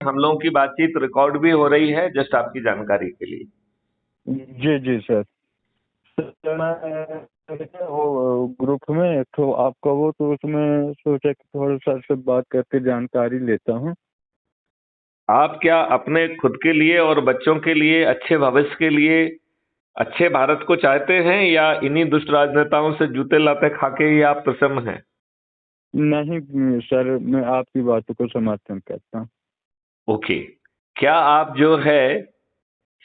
हम लोगों की बातचीत रिकॉर्ड भी हो रही है, जस्ट आपकी जानकारी के लिए। जी जी सर। सर मैं वो ग्रुप में तो आपका वो तो उसमें सोचा कि थोड़ा सर से बात करके जानकारी लेता हूँ। आप क्या अपने खुद के लिए और बच्चों के लिए, अच्छे भविष्य के लिए, अच्छे भारत को चाहते हैं, या इन्हीं दुष्ट राजनेताओं से जूते लाते खा के ही आप प्रसन्न हैं? नहीं सर, मैं आपकी बातों को समर्थन करता हूँ। ओके। क्या आप जो है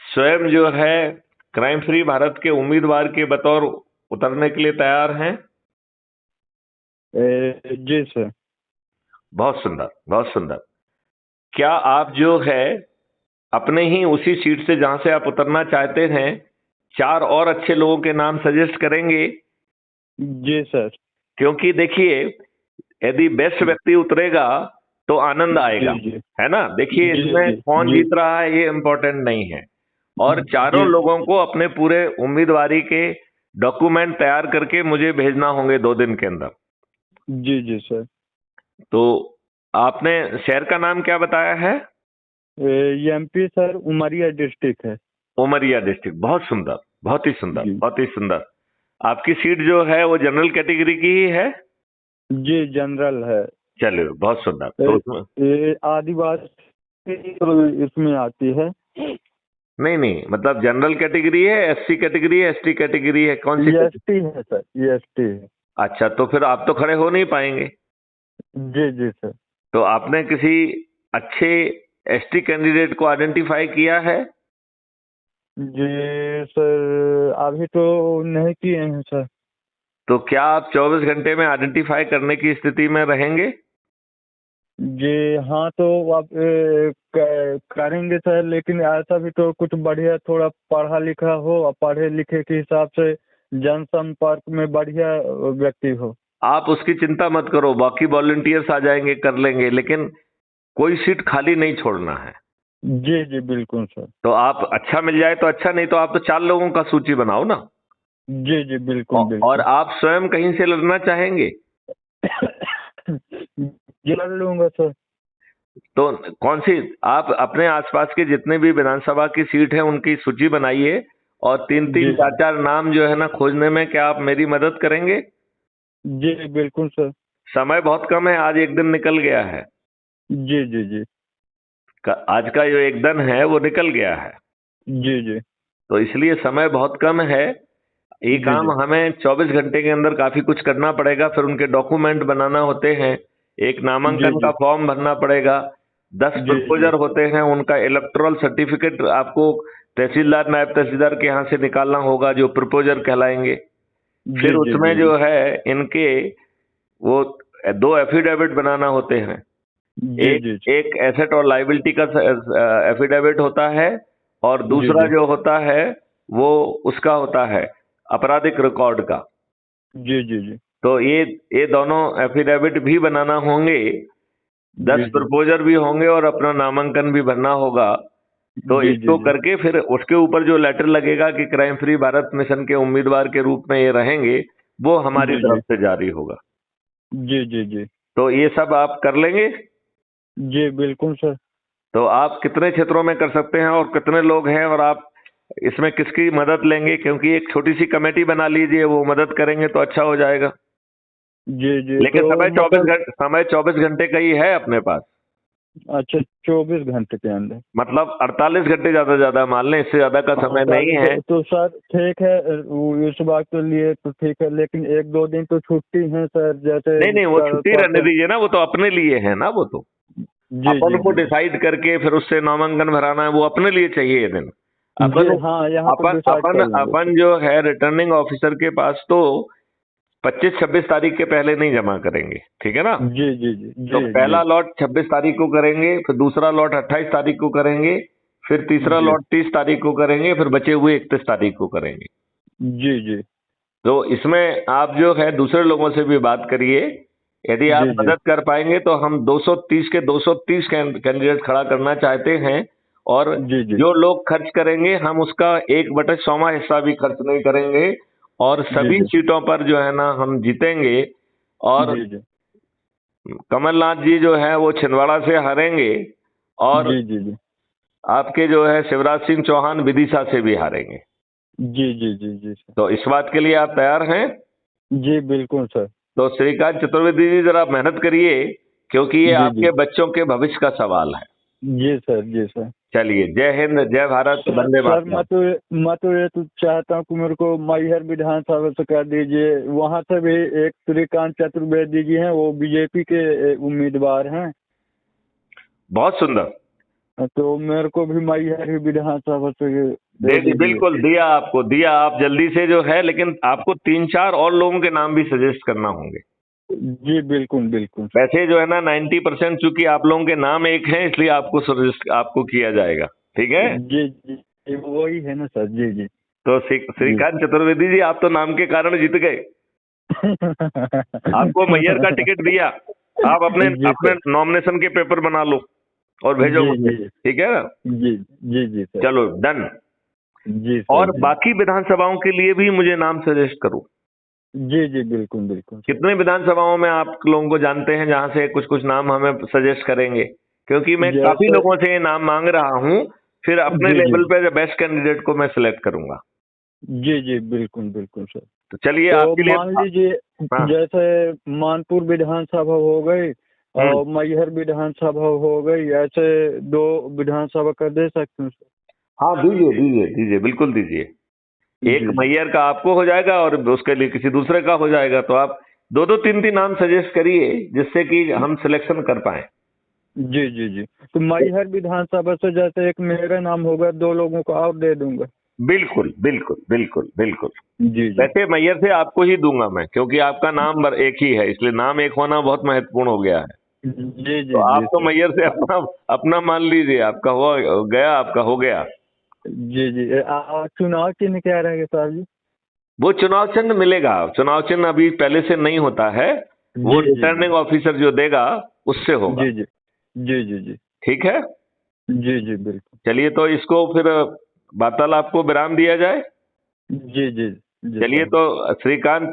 स्वयं जो है क्राइम फ्री भारत के उम्मीदवार के बतौर उतरने के लिए तैयार हैं? जी सर। बहुत सुंदर, बहुत सुंदर। क्या आप जो है अपने ही उसी सीट से जहां से आप उतरना चाहते हैं, चार और अच्छे लोगों के नाम सजेस्ट करेंगे? जी सर। क्योंकि देखिए, यदि बेस्ट व्यक्ति उतरेगा तो आनंद जी आएगा, जी है ना? देखिए, जी इसमें जी कौन जी जीत रहा है ये इम्पोर्टेंट नहीं है। और चारों जी लोगों को अपने पूरे उम्मीदवारी के डॉक्यूमेंट तैयार करके मुझे भेजना होंगे 2 दिन के अंदर। जी जी सर। तो आपने शहर का नाम क्या बताया है? एमपी सर, उमरिया डिस्ट्रिक्ट है। उमरिया डिस्ट्रिक्ट। बहुत सुंदर, बहुत ही सुंदर, जी बहुत ही सुंदर। आपकी सीट जो है वो जनरल कैटेगरी की ही है? जी जनरल है। चलिए, बहुत सुंदर। तो उसमें आदिवासी तो इसमें आती है। नहीं नहीं, मतलब जनरल कैटेगरी है, एससी कैटेगरी है, एसटी कैटेगरी है, कौन सी कैटेगरी? ईएसटी है सर, ईएसटी है। अच्छा, तो फिर आप तो खड़े हो नहीं पाएंगे। जी जी सर। तो आपने किसी अच्छे एसटी कैंडिडेट को आइडेंटिफाई किया है? जी सर, अभी तो नहीं किए हैं सर। तो क्या आप 24 घंटे में आइडेंटिफाई करने की स्थिति में रहेंगे? जी हाँ, तो आप करेंगे सर, लेकिन ऐसा भी तो कुछ बढ़िया थोड़ा पढ़ा लिखा हो और पढ़े लिखे के हिसाब से जनसंपर्क में बढ़िया व्यक्ति हो। आप उसकी चिंता मत करो, बाकी वॉलंटियर्स आ जाएंगे, कर लेंगे, लेकिन कोई सीट खाली नहीं छोड़ना है। जी जी बिल्कुल सर। तो आप अच्छा मिल जाए तो अच्छा, नहीं तो आप तो 4 लोगों का सूची बनाओ ना। जी जी बिल्कुल और बिल्कुल। आप स्वयं कहीं से लड़ना चाहेंगे? जी लड़ लूंगा सर। तो कौन सी, आप अपने आसपास के जितने भी विधानसभा की सीट है उनकी सूची बनाइए, और तीन तीन जी चार जी चार नाम जो है ना खोजने में, क्या आप मेरी मदद करेंगे? जी बिल्कुल सर। समय बहुत कम है, आज एक दिन निकल गया है। जी जी जी आज का जो एक दिन है वो निकल गया है। जी जी तो इसलिए समय बहुत कम है। ये जी काम जी हमें 24 घंटे के अंदर काफी कुछ करना पड़ेगा। फिर उनके डॉक्यूमेंट बनाना होते हैं, एक जी नामांकन का जी फॉर्म भरना पड़ेगा, 10 जी जी प्रपोजर होते हैं, उनका इलेक्टोरल सर्टिफिकेट आपको तहसीलदार, नायब तहसीलदार के यहाँ से निकालना होगा, जो प्रपोजर कहलाएंगे। फिर जी जी उसमें जी जो है इनके वो 2 एफिडेविट बनाना होते हैं। जी एक जी एक एसेट और लाइबिलिटी का एफिडेविट होता है, और जी दूसरा जी जो होता है वो उसका होता है आपराधिक रिकॉर्ड का। जी जी जी तो ये दोनों एफिडेविट भी बनाना होंगे, दस जी जी प्रपोजर भी होंगे, और अपना नामांकन भी भरना होगा। तो जी जी इसको जी करके फिर उसके ऊपर जो लेटर लगेगा कि क्राइम फ्री भारत मिशन के उम्मीदवार के रूप में ये रहेंगे, वो हमारी जी तरफ जी से जारी होगा। जी जी जी तो ये सब आप कर लेंगे? जी बिल्कुल सर। तो आप कितने क्षेत्रों में कर सकते हैं, और कितने लोग हैं, और आप इसमें किसकी मदद लेंगे? क्योंकि एक छोटी सी कमेटी बना लीजिए, वो मदद करेंगे तो अच्छा हो जाएगा। जी जी लेकिन तो मतलब समय 24 घंटे का ही है अपने पास। अच्छा, 24 घंटे के अंदर। मतलब 48 घंटे ज्यादा मान लें, इससे ज्यादा का समय नहीं है। तो सर ठीक है, इस बात के लिए तो ठीक है, लेकिन एक दो दिन तो छुट्टी है सर, जैसे नहीं नहीं, वो कल छुट्टी रहने परसों। दीजिए ना, वो तो अपने लिए है ना। वो तो जी अपन जी को जी डिसाइड करके फिर उससे नामांकन भराना है, वो अपने लिए चाहिए ये दिन। जी अपन हाँ, यहाँ पर अपन डिसाइड अपन कर लेंगे। अपन जो है रिटर्निंग ऑफिसर के पास तो 25-26 तारीख के पहले नहीं जमा करेंगे, ठीक है ना? जी जी जी तो जी जी पहला लॉट 26 तारीख को करेंगे, फिर दूसरा लॉट 28 तारीख को करेंगे, फिर तीसरा जी लॉट 30 तारीख को करेंगे, फिर बचे हुए 31 तारीख को करेंगे। जी जी तो इसमें आप जो है दूसरे लोगों से भी बात करिए। यदि आप जी जी मदद कर पाएंगे तो हम 230 के 230 कैंडिडेट खड़ा करना चाहते हैं। और जी जी जो लोग खर्च करेंगे, हम उसका 1/100वां हिस्सा भी खर्च नहीं करेंगे, और जी सभी जी सीटों पर जो है ना हम जीतेंगे। और जी जी कमलनाथ जी जो है वो छिंदवाड़ा से हारेंगे, और जी जी जी आपके जो है शिवराज सिंह चौहान विदिशा से भी हारेंगे। जी जी जी जी सर। तो इस बात के लिए आप तैयार हैं? जी बिल्कुल सर। तो श्रीकांत चतुर्वेदी जी जरा मेहनत करिए, क्योंकि ये जी जी आपके बच्चों के भविष्य का सवाल है। जी सर। जी सर। चलिए, जय हिंद, जय भारत, सर वंदे सर मातरम। मैं तो ये तो चाहता हूँ कि मेरे को मैहर विधानसभा से कर दीजिए। वहाँ से भी एक श्रीकांत चतुर्वेदी जी हैं, वो बीजेपी के उम्मीदवार हैं। बहुत सुंदर। तो मेरे को भी मैहर ही विधानसभा से दे दे दी, दीजिए। बिल्कुल दिया आपको, दिया। आप जल्दी से जो है, लेकिन आपको 3-4 और लोगों के नाम भी सजेस्ट करना होंगे। जी बिल्कुल बिल्कुल। वैसे जो है ना 90% चूंकि आप लोगों के नाम एक हैं, इसलिए आपको सजेस्ट आपको किया जाएगा। ठीक है? जी जी वही है ना सर। जी जी तो जी। श्रीकांत चतुर्वेदी जी, आप तो नाम के कारण जीत गए। आपको मैयर का टिकट दिया। आप अपने जी अपने सर। नॉमिनेशन के पेपर बना लो और भेजो जी मुझे। जी ठीक है ना? जी जी जी सर। चलो, डन। जी सर। और जी बाकी विधानसभाओं के लिए भी मुझे नाम सजेस्ट करो। जी जी बिल्कुल बिल्कुल सर। कितने विधानसभाओं में आप लोगों को जानते हैं जहां से कुछ कुछ नाम हमें सजेस्ट करेंगे? क्योंकि मैं काफी जैसे लोगों से ये नाम मांग रहा हूं, फिर अपने जी जी लेवल पे बेस्ट कैंडिडेट को मैं सिलेक्ट करूंगा। जी जी बिल्कुल बिल्कुल सर। तो चलिए, तो आपके लिए। मान लीजिए, हाँ। जैसे मानपुर विधानसभा हो गई हम्म। और मैहर विधानसभा हो गई, ऐसे 2 विधानसभा कर दे सकते हैं सर। हाँ, दीजिए दीजिए दीजिए, बिल्कुल दीजिए। एक जी जी मैयर का आपको हो जाएगा और उसके लिए किसी दूसरे का हो जाएगा। तो आप दो दो तीन तीन नाम सजेस्ट करिए, जिससे कि हम सिलेक्शन कर पाए। जी जी जी। तो मैहर विधानसभा से जैसे एक मेरा नाम होगा, 2 लोगों को और दे दूंगा। बिल्कुल बिल्कुल बिल्कुल बिल्कुल। जी जी वैसे मैयर से आपको ही दूंगा मैं, क्योंकि आपका नाम एक ही है, इसलिए नाम एक होना बहुत महत्वपूर्ण हो गया है। जी तो जी आप जी तो सर। मैयर से अपना अपना मान लीजिए, आपका हुआ गया, आपका हो गया। जी जी चुनाव चिन्ह क्या रहेगा साहब जी? वो चुनाव चिन्ह मिलेगा। चुनाव चिन्ह अभी पहले से नहीं होता है, वो जी जी जी रिटर्निंग ऑफिसर जो देगा उससे होगा। जी जी जी जी जी ठीक है? जी जी बिल्कुल। चलिए, तो इसको फिर वार्तालाप को विराम दिया जाए। जी जी जी चलिए, साहब। तो श्रीकांत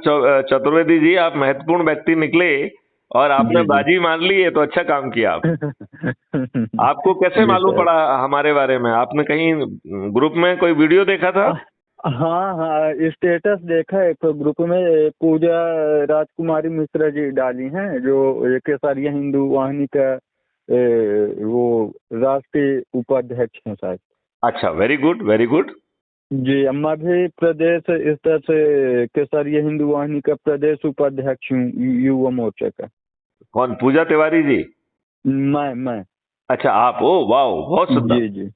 चतुर्वेदी जी, आप महत्वपूर्ण व्यक्ति निकले और आपने जी जी बाजी मार ली है, तो अच्छा काम किया आप। आपको कैसे जी मालूम सर। पड़ा हमारे बारे में? आपने कहीं ग्रुप में कोई वीडियो देखा था? हाँ हाँ स्टेटस देखा है, तो ग्रुप में पूजा राजकुमारी मिश्रा जी डाली हैं, जो केसरिया हिंदू वाहिनी का वो राष्ट्रीय उपाध्यक्ष हैं शायद। अच्छा, वेरी गुड वेरी गुड। जी मध्य प्रदेश स्तर से केसरिया हिंदू वाहिनी का प्रदेश उपाध्यक्ष हूँ, युवा मोर्चा का। कौन, पूजा तिवारी जी? मैं। अच्छा, आप हो? वाह, बहुत सुंदर। जी जी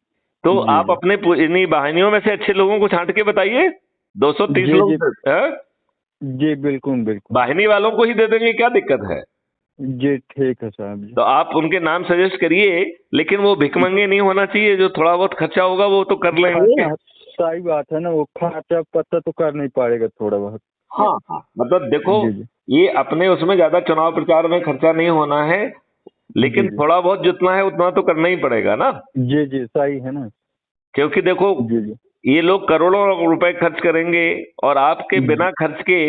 तो जी आप अपने इन्हीं वाहिनियों में से अच्छे लोगों को छांट के बताइए। 230 जी लोग जी हैं? जी बिल्कुल बिल्कुल। वाहिनी वालों को ही दे देंगे, क्या दिक्कत है? जी ठीक है साहब जी। तो आप उनके नाम सजेस्ट करिए, लेकिन वो भिखमंगे नहीं होना चाहिए। जो थोड़ा बहुत खर्चा होगा वो तो कर लेंगे। खर्चा सही बात है ना, वो खर्चा पत्ता तो करना ही पड़ेगा थोड़ा बहुत। हाँ हाँ, मतलब देखो, जी जी ये अपने उसमें ज्यादा चुनाव प्रचार में खर्चा नहीं होना है, जी लेकिन जी थोड़ा बहुत जितना है उतना तो करना ही पड़ेगा ना। जी जी सही है ना। क्योंकि देखो, जी जी ये लोग करोड़ों रुपए खर्च करेंगे और आपके जी बिना खर्च के,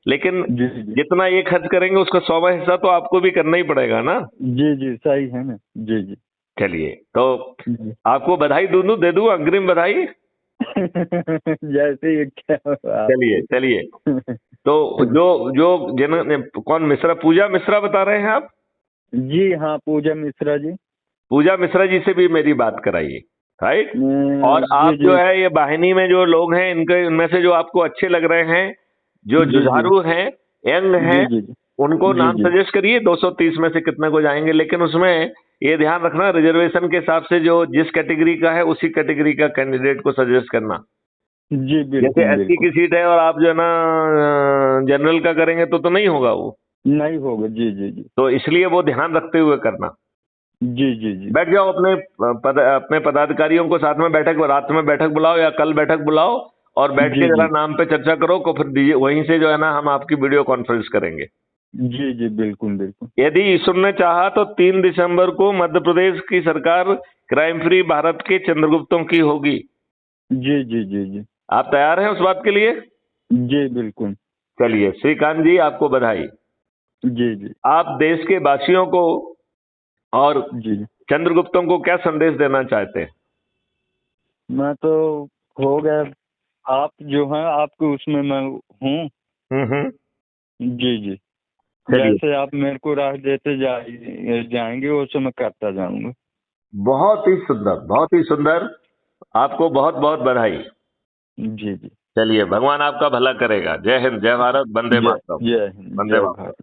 लेकिन जी जी जितना ये खर्च करेंगे उसका 100वां हिस्सा तो आपको भी करना ही पड़ेगा ना। जी जी सही है ना। जी जी चलिए, तो जी आपको बधाई दे दूं, अग्रिम बधाई। जैसे ये क्या चलिए आपकी। चलिए। तो जो जो जिन्होंने, कौन, मिश्रा, पूजा मिश्रा बता रहे हैं आप? जी हाँ पूजा मिश्रा जी। पूजा मिश्रा जी से भी मेरी बात कराइए। राइट। और जी आप जो जी है ये वाहिनी में जो लोग हैं, इनके इनमें से जो आपको अच्छे लग रहे हैं, जो जी जी जुझारू हैं, यंग जी हैं, जी उनको जी नाम जी सजेस्ट करिए। 230 में से कितने को जाएंगे, लेकिन उसमें ये ध्यान रखना, रिजर्वेशन के हिसाब से जो जिस कैटेगरी का है उसी कैटेगरी का कैंडिडेट को सजेस्ट करना। जी जैसे बिल्कुल एससी बिल्कुल। की सीट है और आप जो है ना जनरल का करेंगे तो नहीं होगा वो। नहीं होगा। जी जी जी तो इसलिए वो ध्यान रखते हुए करना। जी जी जी बैठ जाओ, अपने पदाधिकारियों को साथ में बैठक, रात में बैठक बुलाओ या कल बैठक बुलाओ, और बैठ के जी जरा जी नाम पे चर्चा करो को, फिर दीजिए वहीं से जो है ना हम आपकी वीडियो कॉन्फ्रेंस करेंगे। जी जी बिल्कुल बिल्कुल। यदि ईश्वर ने चाहा तो 3 दिसंबर को मध्य प्रदेश की सरकार क्राइम फ्री भारत के चंद्रगुप्तों की होगी। जी जी जी जी आप तैयार हैं उस बात के लिए? जी बिल्कुल। चलिए, श्रीकांत जी, आपको बधाई। जी जी आप देश के वासियों को और जी चंद्रगुप्तों को क्या संदेश देना चाहते हैं? मैं तो हो गया, आप जो हैं आपके उसमें मैं हूँ। हम्म। जी जी, चलिए, जैसे आप मेरे को राह देते जाएंगे वैसे मैं करता जाऊंगा। बहुत ही सुंदर, बहुत ही सुंदर। आपको बहुत बहुत बधाई। जी जी। चलिए, भगवान आपका भला करेगा। जय हिंद, जय भारत, वंदे जय मातरम। जय हिंद, वंदे जय मातरम। भारत।